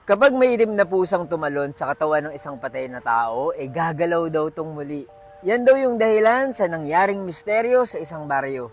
Kapag may itim na pusang tumalon sa katawan ng isang patay na tao, gagalaw daw tong muli. Yan daw yung dahilan sa nangyaring misteryo sa isang baryo.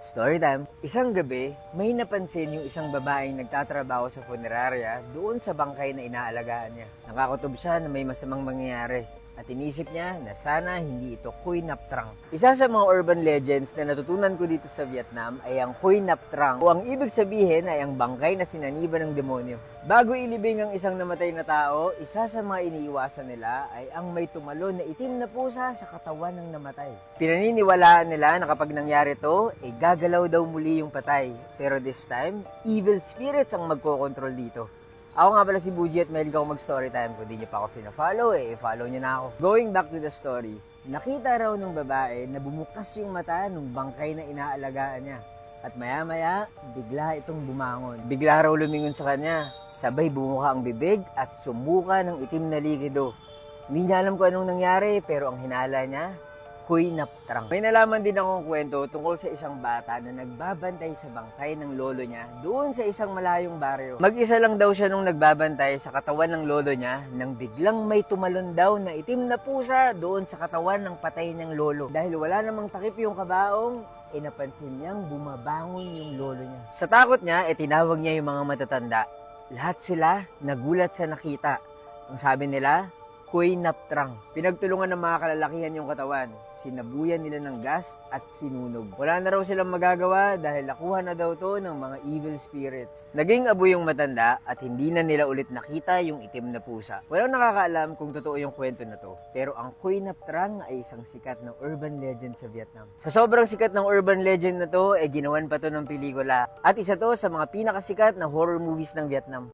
Storytime. Isang gabi, may napansin yung isang babaeng nagtatrabaho sa funeraria doon sa bangkay na inaalagaan niya. Nakakutob siya na may masamang mangyayari at inisip niya na sana hindi ito Kuy Nap Trang. Isa sa mga urban legends na natutunan ko dito sa Vietnam ay ang Kuy Nap Trang o ang ibig sabihin ay ang bangkay na sinaniban ng demonyo. Bago ilibing ang isang namatay na tao, isa sa mga iniiwasan nila ay ang may tumalon na itim na pusa sa katawan ng namatay. Pinaniniwalaan nila na kapag nangyari to, gagalaw daw muli yung patay. Pero this time, evil spirits ang magkokontrol dito. Ako nga pala si Buji at mahilig ako mag-storytime. Kung di niyo pa ako pina-follow, follow niyo na ako. Going back to the story, nakita raw ng babae na bumukas yung mata ng bangkay na inaalagaan niya. At maya-maya, bigla itong bumangon. Bigla raw lumingon sa kanya. Sabay bumuka ang bibig at sumuka ng itim na likido. Hindi niya alam kung anong nangyari, pero ang hinala niya, Kuy Nap Trang. May nalaman din akong kwento tungkol sa isang bata na nagbabantay sa bangkay ng lolo niya doon sa isang malayong baryo. Mag-isa lang daw siya nung nagbabantay sa katawan ng lolo niya nang biglang may tumalon daw na itim na pusa doon sa katawan ng patay niyang lolo. Dahil wala namang takip yung kabaong, napansin niyang bumabangon yung lolo niya. Sa takot niya, tinawag niya yung mga matatanda. Lahat sila nagulat sa nakita. Ang sabi nila, Kuy Nap Trang. Pinagtulungan ng mga kalalakihan yung katawan. Sinabuyan nila ng gas at sinunog. Wala na raw silang magagawa dahil nakuha na daw to ng mga evil spirits. Naging abo yung matanda at hindi na nila ulit nakita yung itim na pusa. Walang nakakaalam kung totoo yung kwento na to. Pero ang Kuy Nap Trang ay isang sikat na urban legend sa Vietnam. Sa sobrang sikat ng urban legend na to, ginawan pa to ng pelikula. At isa to sa mga pinakasikat na horror movies ng Vietnam.